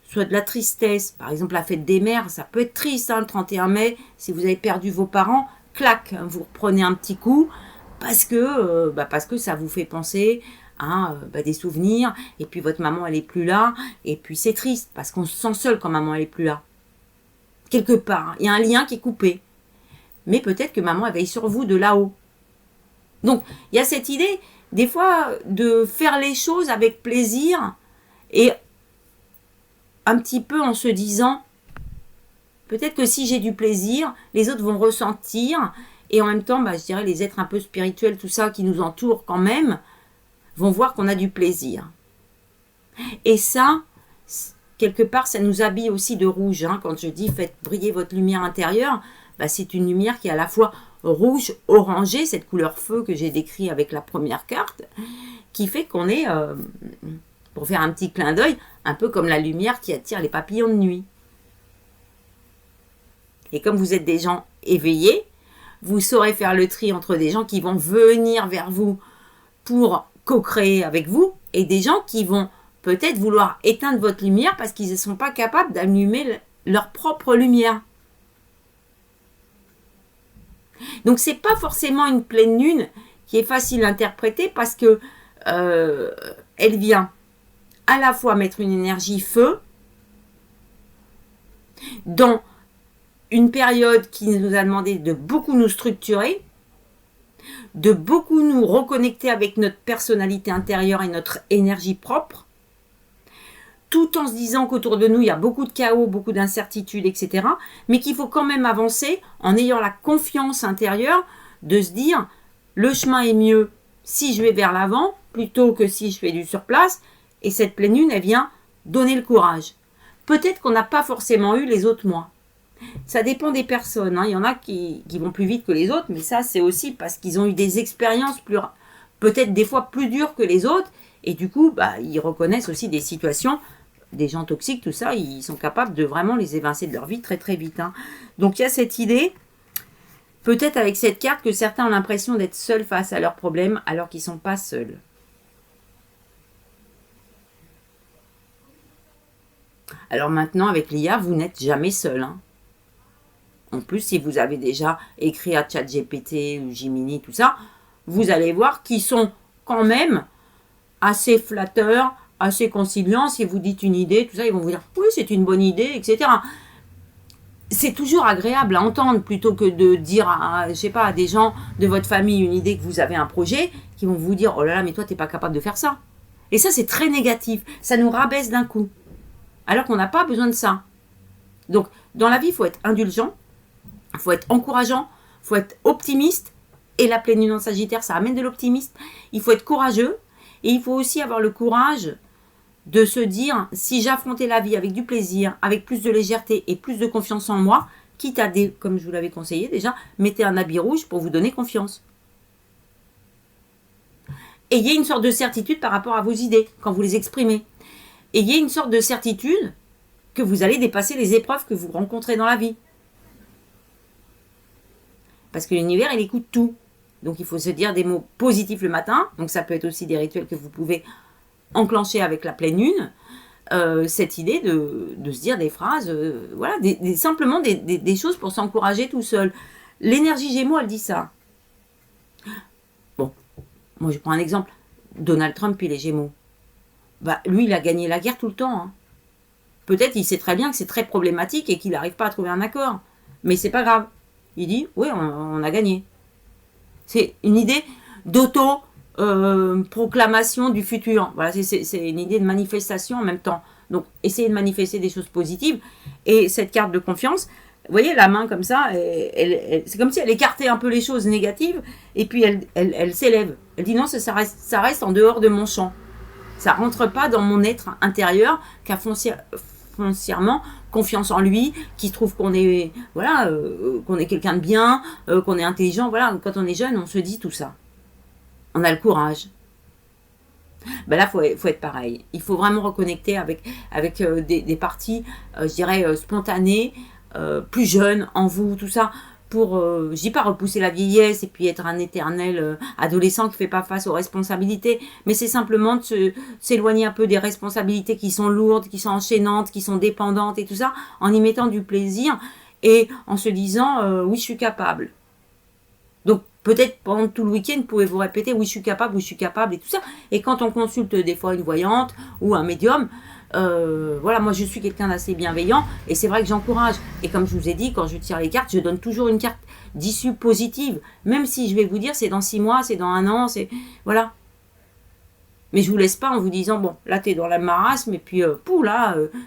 soit de la tristesse, par exemple la fête des mères, ça peut être triste, hein, le 31 mai, si vous avez perdu vos parents, clac, vous reprenez un petit coup, parce que ça vous fait penser à des souvenirs, et puis votre maman elle est plus là, et puis c'est triste, parce qu'on se sent seul quand maman elle est plus là. Quelque part, il y a un lien qui est coupé. Mais peut-être que maman elle veille sur vous de là-haut. Donc, il y a cette idée, des fois, de faire les choses avec plaisir, et un petit peu en se disant, peut-être que si j'ai du plaisir, les autres vont ressentir, et en même temps, je dirais, les êtres un peu spirituels, tout ça, qui nous entourent quand même, vont voir qu'on a du plaisir. Et ça, quelque part, ça nous habille aussi de rouge. Hein. Quand je dis faites briller votre lumière intérieure, c'est une lumière qui est à la fois rouge, orangé, cette couleur feu que j'ai décrit avec la première carte, qui fait qu'on est, pour faire un petit clin d'œil, un peu comme la lumière qui attire les papillons de nuit. Et comme vous êtes des gens éveillés, vous saurez faire le tri entre des gens qui vont venir vers vous pour co-créer avec vous et des gens qui vont peut-être vouloir éteindre votre lumière parce qu'ils ne sont pas capables d'allumer leur propre lumière. Donc c'est pas forcément une pleine lune qui est facile à interpréter parce que elle vient à la fois mettre une énergie feu dans une période qui nous a demandé de beaucoup nous structurer, de beaucoup nous reconnecter avec notre personnalité intérieure et notre énergie propre, tout en se disant qu'autour de nous, il y a beaucoup de chaos, beaucoup d'incertitudes, etc. Mais qu'il faut quand même avancer en ayant la confiance intérieure de se dire le chemin est mieux si je vais vers l'avant plutôt que si je fais du surplace. Et cette pleine lune, elle vient donner le courage. Peut-être qu'on n'a pas forcément eu les autres mois. Ça dépend des personnes. Hein. Il y en a qui vont plus vite que les autres, mais ça, c'est aussi parce qu'ils ont eu des expériences peut-être des fois plus dures que les autres. Et du coup, ils reconnaissent aussi des situations, des gens toxiques, tout ça, ils sont capables de vraiment les évincer de leur vie très très vite. Hein. Donc il y a cette idée, peut-être avec cette carte, que certains ont l'impression d'être seuls face à leurs problèmes, alors qu'ils ne sont pas seuls. Alors maintenant, avec l'IA, vous n'êtes jamais seul. Hein. En plus, si vous avez déjà écrit à ChatGPT ou Gemini, tout ça, vous allez voir qu'ils sont quand même assez flatteurs, assez conciliants. Si vous dites une idée, tout ça, ils vont vous dire oui, c'est une bonne idée, etc. C'est toujours agréable à entendre plutôt que de dire à des gens de votre famille une idée que vous avez un projet, qui vont vous dire oh là là, mais toi, tu n'es pas capable de faire ça. Et ça, c'est très négatif. Ça nous rabaisse d'un coup. Alors qu'on n'a pas besoin de ça. Donc, dans la vie, il faut être indulgent, il faut être encourageant, il faut être optimiste. Et la pleine lune en Sagittaire, ça amène de l'optimisme. Il faut être courageux. Et il faut aussi avoir le courage de se dire, si j'affrontais la vie avec du plaisir, avec plus de légèreté et plus de confiance en moi, quitte à, comme je vous l'avais conseillé déjà, mettez un habit rouge pour vous donner confiance. Ayez une sorte de certitude par rapport à vos idées, quand vous les exprimez. Ayez une sorte de certitude que vous allez dépasser les épreuves que vous rencontrez dans la vie. Parce que l'univers, il écoute tout. Donc, il faut se dire des mots positifs le matin. Donc, ça peut être aussi des rituels que vous pouvez enclencher avec la pleine lune. Cette idée de se dire des phrases, voilà, simplement des choses pour s'encourager tout seul. L'énergie Gémeaux, elle dit ça. Bon, moi je prends un exemple. Donald Trump, il est Gémeaux. Bah, lui, il a gagné la guerre tout le temps. Hein. Peut-être il sait très bien que c'est très problématique et qu'il n'arrive pas à trouver un accord. Mais c'est pas grave. Il dit, oui, on a gagné. C'est une idée proclamation du futur. Voilà, c'est une idée de manifestation en même temps. Donc, essayez de manifester des choses positives. Et cette carte de confiance, vous voyez, la main comme ça, c'est comme si elle écartait un peu les choses négatives, et puis elle s'élève. Elle dit non, ça reste en dehors de mon champ. Ça rentre pas dans mon être intérieur, qui a foncièrement confiance en lui, qui trouve qu'on est, voilà, qu'on est quelqu'un de bien, qu'on est intelligent. Voilà, quand on est jeune, on se dit tout ça. On a le courage. Ben là, faut être pareil. Il faut vraiment reconnecter avec des parties, je dirais, spontanées, plus jeunes en vous, tout ça, pour, je dis pas repousser la vieillesse et puis être un éternel adolescent qui fait pas face aux responsabilités, mais c'est simplement de s'éloigner un peu des responsabilités qui sont lourdes, qui sont enchaînantes, qui sont dépendantes et tout ça, en y mettant du plaisir et en se disant, oui, je suis capable. Donc, peut-être pendant tout le week-end, vous pouvez vous répéter, oui, je suis capable et tout ça. Et quand on consulte des fois une voyante ou un médium, voilà, moi je suis quelqu'un d'assez bienveillant et c'est vrai que j'encourage. Et comme je vous ai dit, quand je tire les cartes, je donne toujours une carte d'issue positive. Même si je vais vous dire, c'est dans 6 mois, c'est dans 1 an, c'est... Voilà. Mais je vous laisse pas en vous disant, bon, là t'es dans la marasme et puis,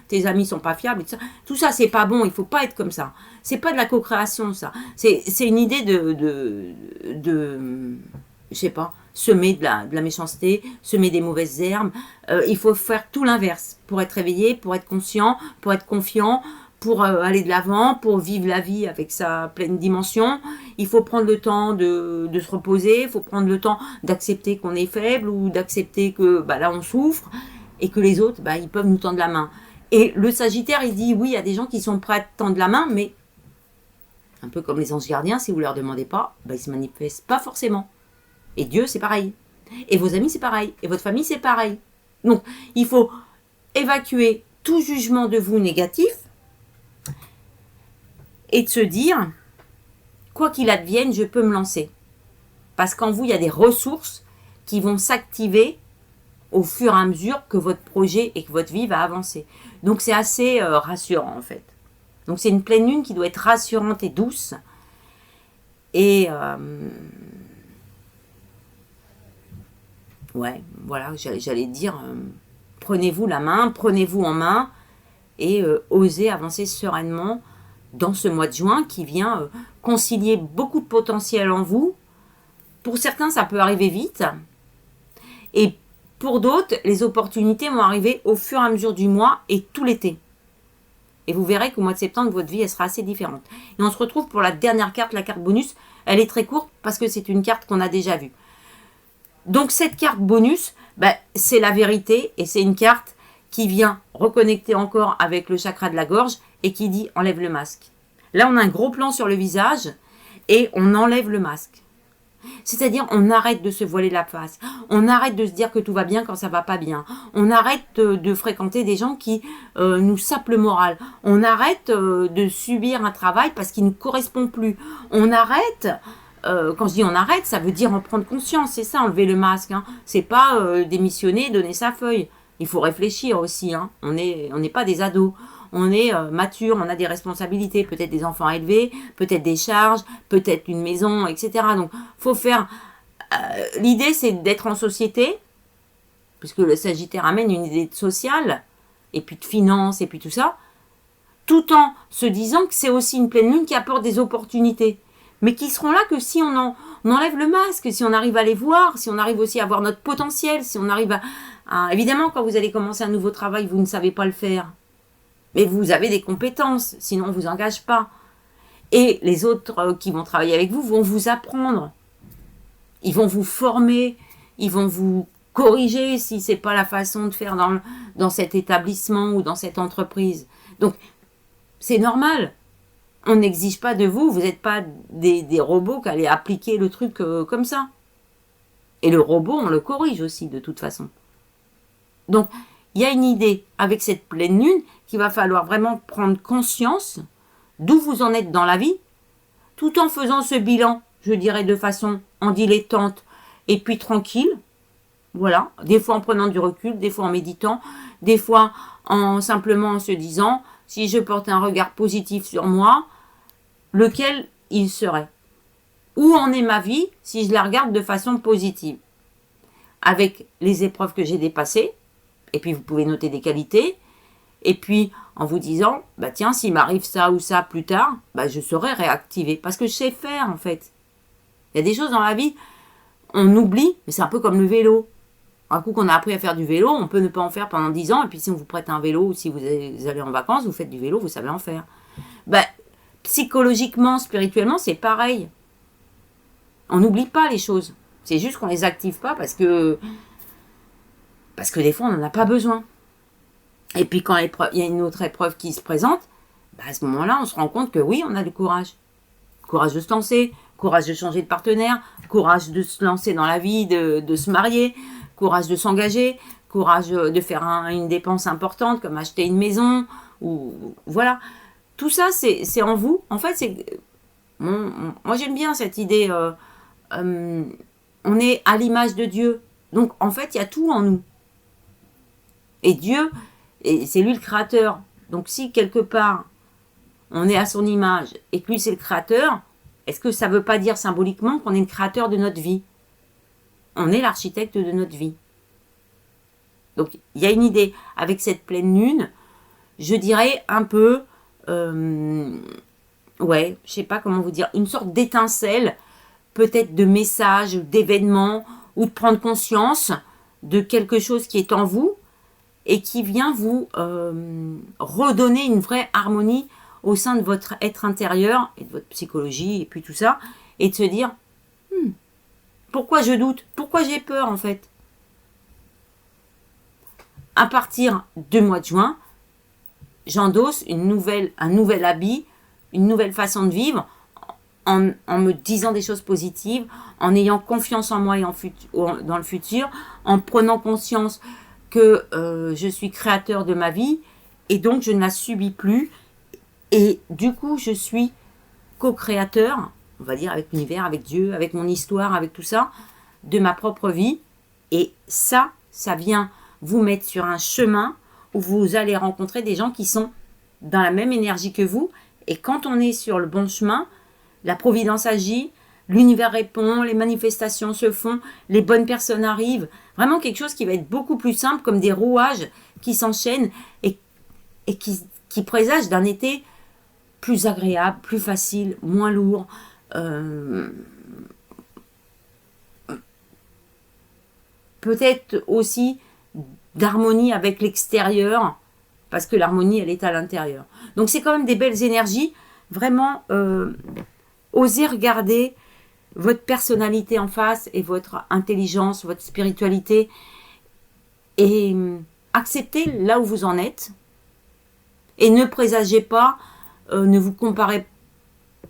tes amis sont pas fiables et tout ça. Tout ça, c'est pas bon, il faut pas être comme ça. C'est pas de la co-création, ça. C'est une idée de je sais pas, semer de la méchanceté, semer des mauvaises herbes. Il faut faire tout l'inverse pour être réveillé, pour être conscient, pour être confiant, pour aller de l'avant, pour vivre la vie avec sa pleine dimension. Il faut prendre le temps de se reposer, il faut prendre le temps d'accepter qu'on est faible ou d'accepter que là on souffre et que les autres, ils peuvent nous tendre la main. Et le Sagittaire, il dit oui, il y a des gens qui sont prêts à tendre la main, mais un peu comme les anges gardiens, si vous ne leur demandez pas, ils ne se manifestent pas forcément. Et Dieu, c'est pareil. Et vos amis, c'est pareil. Et votre famille, c'est pareil. Donc, il faut évacuer tout jugement de vous négatif et de se dire, quoi qu'il advienne, je peux me lancer. Parce qu'en vous, il y a des ressources qui vont s'activer au fur et à mesure que votre projet et que votre vie va avancer. Donc, c'est assez rassurant, en fait. Donc, c'est une pleine lune qui doit être rassurante et douce. Et... ouais, voilà, j'allais dire, prenez-vous la main, prenez-vous en main et osez avancer sereinement dans ce mois de juin qui vient concilier beaucoup de potentiel en vous. Pour certains, ça peut arriver vite. Et pour d'autres, les opportunités vont arriver au fur et à mesure du mois et tout l'été. Et vous verrez qu'au mois de septembre, votre vie, elle sera assez différente. Et on se retrouve pour la dernière carte, la carte bonus. Elle est très courte parce que c'est une carte qu'on a déjà vue. Donc cette carte bonus, c'est la vérité et c'est une carte qui vient reconnecter encore avec le chakra de la gorge et qui dit enlève le masque. Là, on a un gros plan sur le visage et on enlève le masque. C'est-à-dire, on arrête de se voiler la face. On arrête de se dire que tout va bien quand ça va pas bien. On arrête de fréquenter des gens qui nous sapent le moral. On arrête de subir un travail parce qu'il ne nous correspond plus. On arrête... quand je dis on arrête, ça veut dire en prendre conscience, c'est ça, enlever le masque. Hein. C'est pas démissionner, donner sa feuille. Il faut réfléchir aussi. Hein. On n'est pas des ados. On est mature, on a des responsabilités, peut-être des enfants à élever, peut-être des charges, peut-être une maison, etc. Donc, faut faire... l'idée, c'est d'être en société, puisque le Sagittaire amène une idée sociale, et puis de finance, et puis tout ça, tout en se disant que c'est aussi une pleine lune qui apporte des opportunités. Mais qui seront là que si on enlève le masque, si on arrive à les voir, si on arrive aussi à voir notre potentiel, si on arrive à... Évidemment, quand vous allez commencer un nouveau travail, vous ne savez pas le faire. Mais vous avez des compétences, sinon on ne vous engage pas. Et les autres qui vont travailler avec vous vont vous apprendre. Ils vont vous former, ils vont vous corriger si ce n'est pas la façon de faire dans cet établissement ou dans cette entreprise. Donc, c'est normal. On n'exige pas de vous, vous n'êtes pas des robots qui allaient appliquer le truc comme ça. Et le robot, on le corrige aussi, de toute façon. Donc, il y a une idée avec cette pleine lune qu'il va falloir vraiment prendre conscience d'où vous en êtes dans la vie, tout en faisant ce bilan, je dirais de façon en dilettante et puis tranquille. Voilà, des fois en prenant du recul, des fois en méditant, des fois en simplement en se disant, si je porte un regard positif sur moi, lequel il serait? Où en est ma vie si je la regarde de façon positive? Avec les épreuves que j'ai dépassées, et puis vous pouvez noter des qualités, et puis en vous disant, bah tiens, s'il m'arrive ça ou ça plus tard, bah je saurai réactiver, parce que je sais faire en fait. Il y a des choses dans la vie, on oublie, mais c'est un peu comme le vélo. Un coup qu'on a appris à faire du vélo, on peut ne pas en faire pendant 10 ans, et puis si on vous prête un vélo, ou si vous allez en vacances, vous faites du vélo, vous savez en faire. Bah, psychologiquement, spirituellement, c'est pareil. On n'oublie pas les choses. C'est juste qu'on les active pas parce que des fois, on n'en a pas besoin. Et puis quand il y a une autre épreuve qui se présente, bah à ce moment-là, on se rend compte que oui, on a du courage. Courage de se lancer, courage de changer de partenaire, courage de se lancer dans la vie, de se marier, courage de s'engager, courage de faire une dépense importante comme acheter une maison, ou voilà. Tout ça, c'est en vous. En fait, c'est moi j'aime bien cette idée. On est à l'image de Dieu. Donc, en fait, il y a tout en nous. Et Dieu, c'est lui le créateur. Donc, si quelque part, on est à son image et que lui, c'est le créateur, est-ce que ça ne veut pas dire symboliquement qu'on est le créateur de notre vie? On est l'architecte de notre vie. Donc, il y a une idée. Avec cette pleine lune, je dirais un peu, ouais, je sais pas comment vous dire, une sorte d'étincelle, peut-être de message, d'événement, ou de prendre conscience de quelque chose qui est en vous et qui vient vous redonner une vraie harmonie au sein de votre être intérieur et de votre psychologie et puis tout ça, et de se dire pourquoi je doute, pourquoi j'ai peur en fait. À partir du mois de juin, j'endosse un nouvel habit, une nouvelle façon de vivre, en me disant des choses positives, en ayant confiance en moi et dans le futur, en prenant conscience que je suis créateur de ma vie et donc je ne la subis plus. Et du coup, je suis co-créateur, on va dire, avec l'univers, avec Dieu, avec mon histoire, avec tout ça, de ma propre vie. Et ça vient vous mettre sur un chemin où vous allez rencontrer des gens qui sont dans la même énergie que vous. Et quand on est sur le bon chemin, la providence agit, l'univers répond, les manifestations se font, les bonnes personnes arrivent. Vraiment quelque chose qui va être beaucoup plus simple, comme des rouages qui s'enchaînent et qui présagent d'un été plus agréable, plus facile, moins lourd. Peut-être aussi d'harmonie avec l'extérieur, parce que l'harmonie, elle est à l'intérieur. Donc c'est quand même des belles énergies. Vraiment, osez regarder votre personnalité en face et votre intelligence, votre spiritualité, et acceptez là où vous en êtes. Et ne présagez pas, ne vous comparez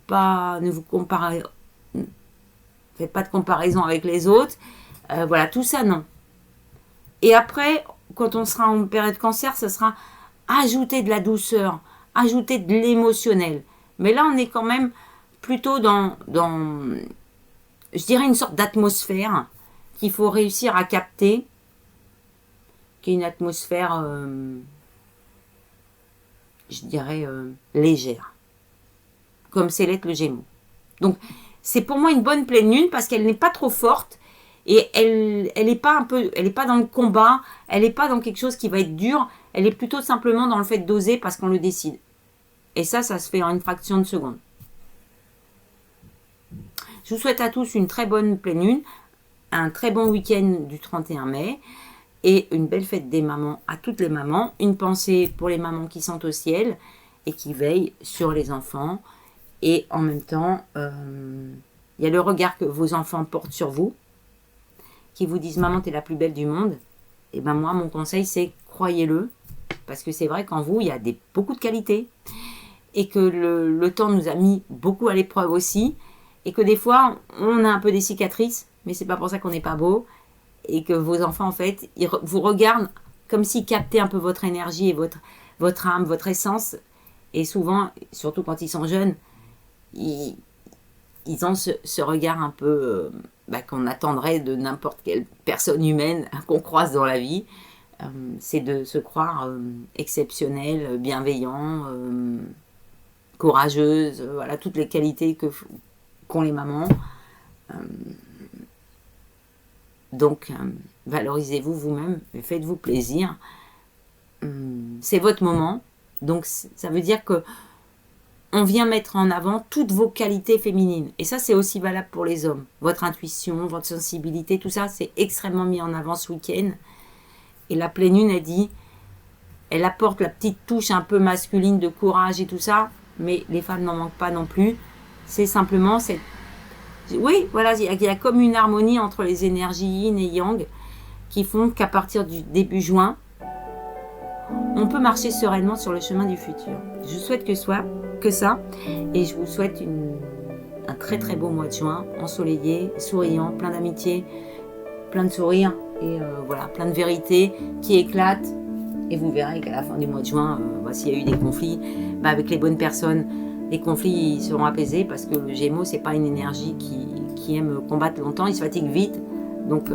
pas, faites pas de comparaison avec les autres. Voilà, tout ça, non. Et après, quand on sera en période cancer, ce sera ajouter de la douceur, ajouter de l'émotionnel. Mais là, on est quand même plutôt dans je dirais, une sorte d'atmosphère qu'il faut réussir à capter, qui est une atmosphère, je dirais, légère, comme c'est l'être le Gémeaux. Donc, c'est pour moi une bonne pleine lune parce qu'elle n'est pas trop forte et elle n'est pas dans le combat, elle n'est pas dans quelque chose qui va être dur, elle est plutôt simplement dans le fait d'oser parce qu'on le décide. Et ça se fait en une fraction de seconde. Je vous souhaite à tous une très bonne pleine lune, un très bon week-end du 31 mai et une belle fête des mamans à toutes les mamans. Une pensée pour les mamans qui sont au ciel et qui veillent sur les enfants. Et en même temps, il y a le regard que vos enfants portent sur vous, qui vous disent « Maman, t'es la plus belle du monde ». Et ben moi, mon conseil, c'est croyez-le parce que c'est vrai qu'en vous, il y a beaucoup de qualités, et que le temps nous a mis beaucoup à l'épreuve aussi, et que des fois, on a un peu des cicatrices, mais c'est pas pour ça qu'on n'est pas beau, et que vos enfants, en fait, ils vous regardent comme s'ils captaient un peu votre énergie et votre âme, votre essence, et souvent, surtout quand ils sont jeunes, ils ont ce regard un peu qu'on attendrait de n'importe quelle personne humaine qu'on croise dans la vie. C'est de se croire exceptionnel, bienveillant, courageuse, voilà, toutes les qualités qu'ont les mamans. Donc, valorisez-vous vous-même, faites-vous plaisir. C'est votre moment. Donc, ça veut dire que on vient mettre en avant toutes vos qualités féminines. Et ça, c'est aussi valable pour les hommes. Votre intuition, votre sensibilité, tout ça, c'est extrêmement mis en avant ce week-end. Et la pleine lune, elle apporte la petite touche un peu masculine de courage et tout ça, mais les femmes n'en manquent pas non plus. C'est simplement cette... Oui, voilà, il y a comme une harmonie entre les énergies yin et yang qui font qu'à partir du début juin, on peut marcher sereinement sur le chemin du futur. Je vous souhaite que ça, et je vous souhaite un très très beau mois de juin, ensoleillé, souriant, plein d'amitié, plein de sourires, et voilà, plein de vérités qui éclatent. Et vous verrez qu'à la fin du mois de juin, s'il y a eu des conflits, avec les bonnes personnes, les conflits seront apaisés, parce que le Gémeaux, c'est pas une énergie qui aime combattre longtemps, il se fatigue vite. Donc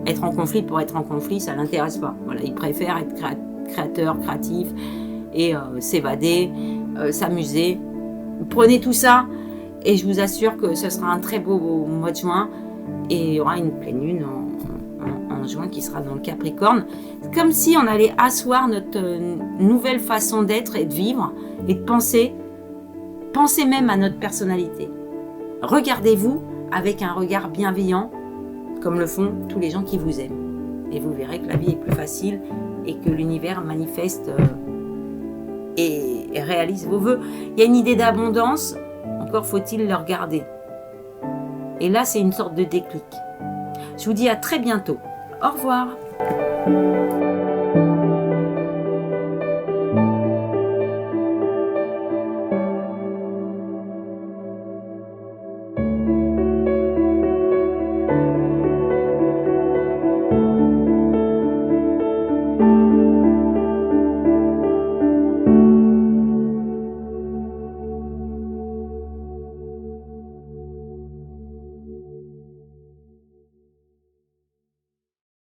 être en conflit pour être en conflit, ça l'intéresse pas. Voilà, il préfère être créateur, créatif, et s'évader, s'amuser. Prenez tout ça, et je vous assure que ce sera un très beau mois de juin, et il y aura une pleine lune en juin qui sera dans le Capricorne. Comme si on allait asseoir notre nouvelle façon d'être et de vivre, et de penser même à notre personnalité. Regardez-vous avec un regard bienveillant, comme le font tous les gens qui vous aiment. Et vous verrez que la vie est plus facile, et que l'univers manifeste et réalise vos vœux. Il y a une idée d'abondance, encore faut-il le regarder. Et là, c'est une sorte de déclic. Je vous dis à très bientôt. Au revoir.